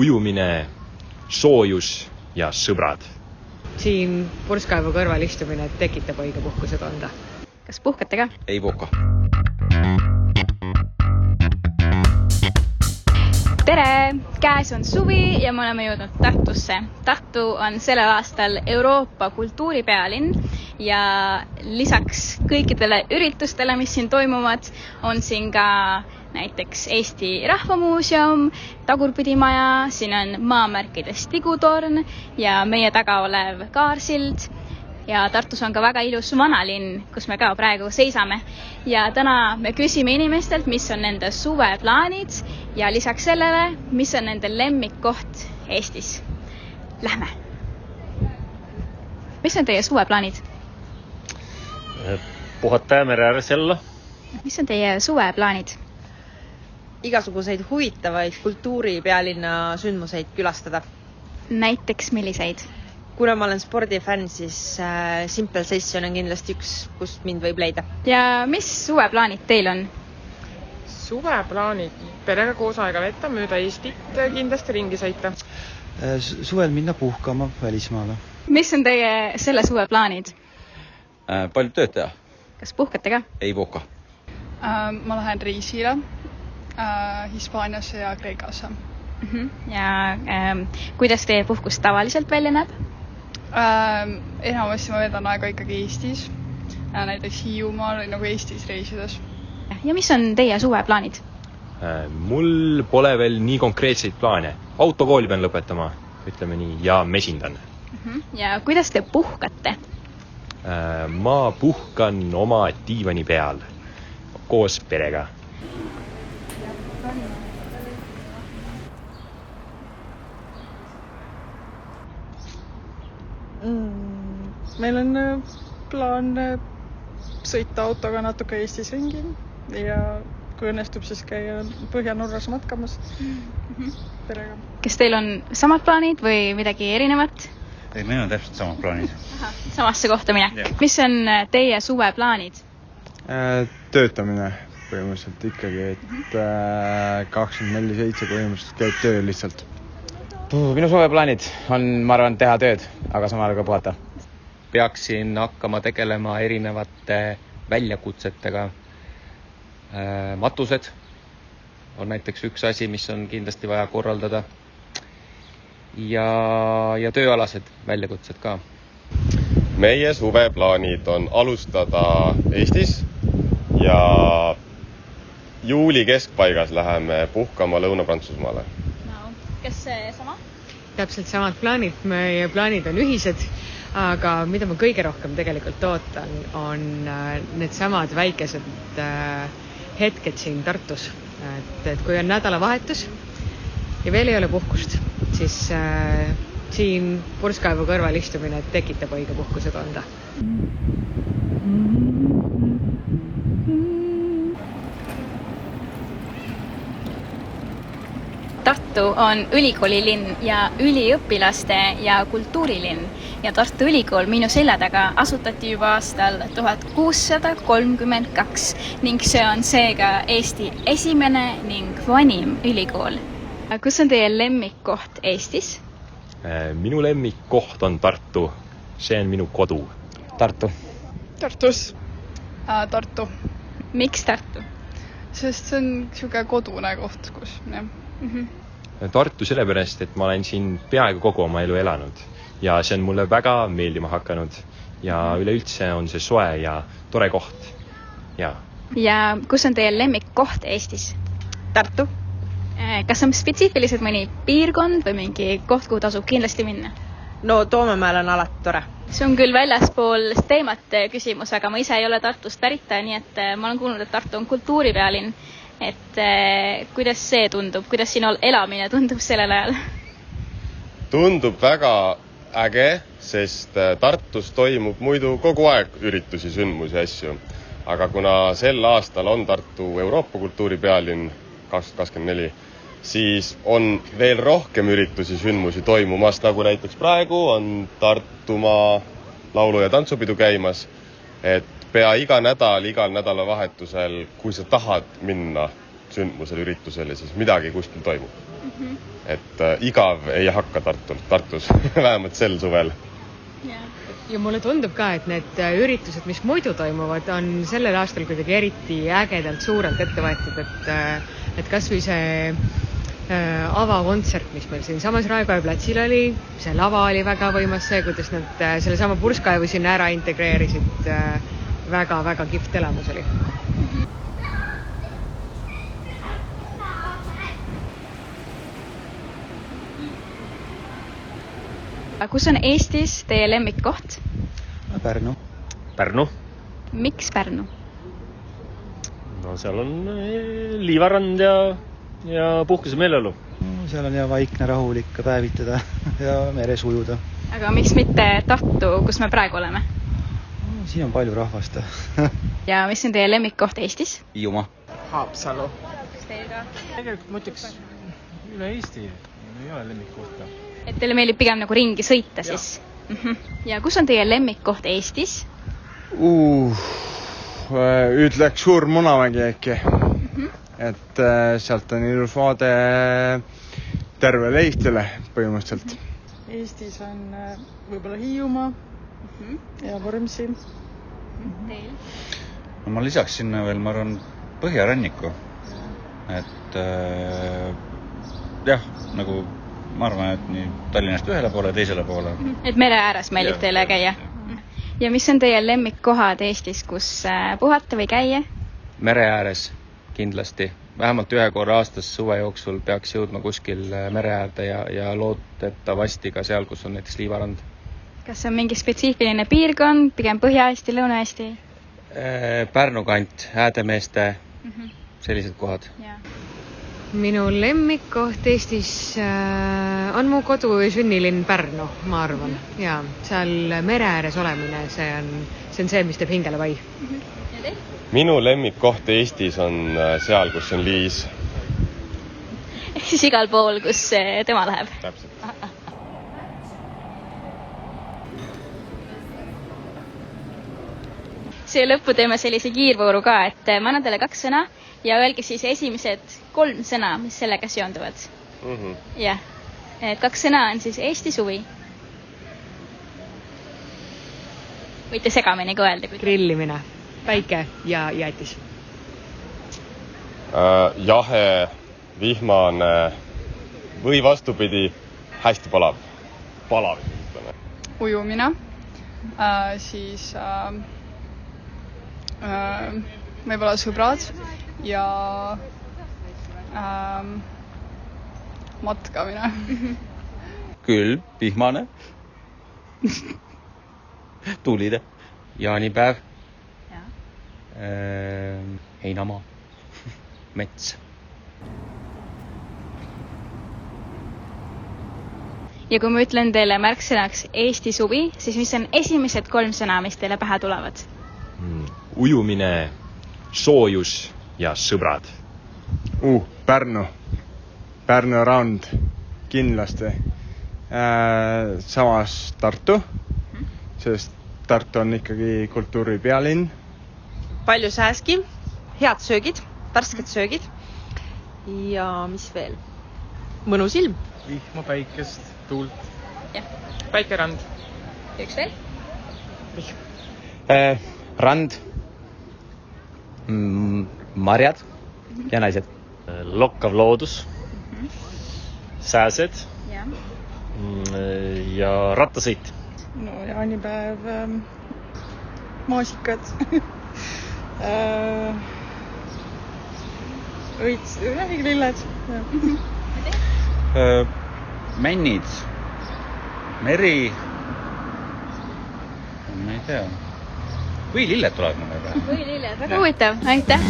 ujumine, soojus ja sõbrad. Siin purskkaevu kõrval istumine tekitab õige puhkusetunde. Kas puhkate ka? Ei puhka. Tere! Käes on suvi ja me oleme jõudnud Tartusse. Tartu on sellel aastal Euroopa kultuuripealinn ja lisaks kõikidele üritustele, mis siin toimuvad, on siin ka näiteks Eesti Rahvamuuseum, Tagurpidimaja, siin on maamärkidest Tigutorn ja meie taga olev Kaarsild. Ja Tartus on ka väga ilus vanalinn, kus me ka praegu seisame. Ja täna me küsime inimestelt, mis on nende suveplaanid ja lisaks sellele, mis on nende lemmikkoht Eestis. Lähme! Mis on teie suveplaanid? Puhata mere ääres jälle. Mis on teie suveplaanid? Igasuguseid huvitavaid kultuuripealinna sündmuseid külastada. Näiteks milliseid? Kuna ma olen spordifänn, siis Simple Session on kindlasti üks, kust mind võib leida. Ja mis suveplaanid teil on? Suveplaanid perega koos aega vetta, mööda Eestit kindlasti ringi sõita. Suvel minna puhkama välismaale. Mis on teie selle suveplaanid? Palju tööd teha? Kas puhkate ka? Ei puhka. Ma lähen reisile Hispaaniasse ja Kreekasse. Ja kuidas teie puhkus tavaliselt välja näeb? Enamasti ma vedan aega ikkagi Eestis, näiteks Hiiumaal nagu Eestis reisides. Ja mis on teie suveplaanid? Mul pole veel nii konkreetseid plaane. Autokooli pean lõpetama, ütleme nii, ja mesindan. Ja kuidas te puhkate? Ma puhkan oma diivani peal koos perega. Meil on plaan sõita autoga natuke Eestis ringi ja kui õnnestub, siis käia Põhjanurras matkamas perega. Kas teil on samad plaanid või midagi erinevat? Ei, meil on täpselt samad plaanid. Samasse kohta minek. Mis on teie suveplaanid? Töötamine põhimõtteliselt ikkagi, et 24/7 põhimõtteliselt käib töö lihtsalt. Minu suveplaanid on, ma arvan, teha tööd, aga samal ka puhata. Peaksin hakkama tegelema erinevate väljakutsetega. Matused on näiteks üks asi, mis on kindlasti vaja korraldada. Ja tööalased väljakutsed ka. Meie suveplaanid on alustada Eestis ja juuli keskpaigas läheme puhkama Lõuna-Prantsusmaale. Kas see sama? Täpselt samad plaanid, meie plaanid on ühised, aga mida ma kõige rohkem tegelikult ootan, on need samad väikesed hetked siin Tartus. Et kui on nädalavahetus ja veel ei ole puhkust, siis siin purskkaevu kõrval istumine tekitab õige puhkusetunde. Tartu on ülikoolilinn ja üliõpilaste ja kultuurilinn ja Tartu Ülikool minu selja taga asutati juba aastal 1632 ning see on seega Eesti esimene ning vanim ülikool. Kus on teie lemmikkoht Eestis? Minu lemmikkoht on Tartu. See on minu kodu. Tartu. Tartus. Tartu. Miks Tartu? Sest see on siuke kodune koht, kus Tartu sellepärast, et ma olen siin peaaegu kogu oma elu elanud ja see on mulle väga meeldima hakanud ja üleüldse on see soe ja tore koht. Ja kus on teie lemmikkoht Eestis? Tartu. Kas on spetsiifiliselt mõni piirkond või mingi koht, kuhu tasub kindlasti minna? No Toomemäel on alati tore. See on küll väljaspool teemat küsimus, aga ma ise ei ole Tartust pärita, nii et ma olen kuulnud, et Tartu on kultuuripealinn. Et kuidas see tundub? Kuidas siin elamine tundub sellel ajal? Tundub väga äge, sest Tartus toimub muidu kogu aeg üritusi, sündmusi ja asju. Aga kuna sel aastal on Tartu Euroopa kultuuripealinn 2024, siis on veel rohkem üritusi, sündmusi toimumas, nagu näiteks praegu on Tartumaa laulu- ja tantsupidu käimas, et pea igal nädalavahetusel, kui sa tahad minna sündmusel, üritusel ja siis midagi kuskil toimub. Et igav ei hakka Tartus, vähemalt sel suvel. Ja mulle tundub ka, et need üritused, mis muidu toimuvad, on sellel aastal kuidagi eriti ägedalt suurelt ette võetud, et kas või see avakontsert, mis meil siin samas Raekoja platsil oli, see lava oli väga võimas, see, kuidas nad selle sama purskkaevu sinna ära integreerisid, väga-väga kihvt elamus oli. Kus on Eestis teie lemmikkoht? Pärnu. Pärnu. Miks Pärnu? No seal on liivarand ja puhkuse meeleolu. Seal on hea vaikne, rahulik päevitada ja meres ujuda. Aga miks mitte Tartu, kus me praegu oleme? Siin on palju rahvast. Ja mis on teie lemmikkoht Eestis? Hiiumaa. Haapsalu. Kas teil ka? Tegelikult ma ütleks üle Eesti ei ole lemmikkohta. Et teile meeldib pigem nagu ringi sõita siis? Ja kus on teie lemmikkoht Eestis? Ütleks Suur Munamägi äkki. Et sealt on ilus vaade tervele Eestile põhimõtteliselt. Eestis on võib-olla Hiiumaa ja Vormsi. Teil? No ma lisaks sinna veel, ma arvan, Põhjaranniku. Et jah, nagu ma arvan, et nii Tallinnast ühele poole, teisele poole. Et mere ääres meeldib teile käia? Ja mis on teie lemmikkohad Eestis, kus puhata või käia? Mere ääres kindlasti. Vähemalt ühe korra aastas suve jooksul peaks jõudma kuskil mere äärde ja loodetavasti ka seal, kus on näiteks liivarand. Kas on mingi spetsiifiline piirkond, pigem Põhja-Eesti, Lõuna-Eesti? Pärnu kant, Häädemeeste, sellised kohad. Minu lemmikkoht Eestis on mu kodu ja sünnilinn Pärnu, ma arvan. Ja seal mere ääres olemine, see on see, mis teeb hingele vai. Minu lemmikkoht Eestis on seal, kus on Liis. Ehk siis igal pool, kus tema läheb? Täpselt. See lõppu teeme sellise kiirvooru ka, et ma annan teile 2 sõna ja öelge siis esimesed 3 sõna, mis sellega seonduvad. Jah, et 2 sõna on siis Eesti suvi. Võite segamini ka öelda. Grillimine, päike ja jäätis. Jahe, vihmane või vastupidi, hästi palav. Palav. Ujumine, siis võib-olla sõbrad ja matkamine. Külm, vihmane, tuuline, jaanipäev, heinamaa, mets. Ja kui ma ütlen teile märksõnaks Eesti suvi, siis mis on esimesed 3 sõna, mis teile pähe tulevad? Ujumine, soojus ja sõbrad. Pärnu. Pärnu around kindlasti. Samas Tartu, sest Tartu on ikkagi kultuuripealinn. Palju sääski, head söögid, värsked söögid ja mis veel? Mõnus ilm. Vihma, päikest, tuult. Päikerand. Üks veel? Rand, marjad ja naised. Lokkav loodus, sääsed ja rattasõit. No jaanipäev, maasikad, õits, grilled. Männid, meri, ma ei tea. Või lilled tulevad mulle. Või lilled, väga huvitav, aitäh!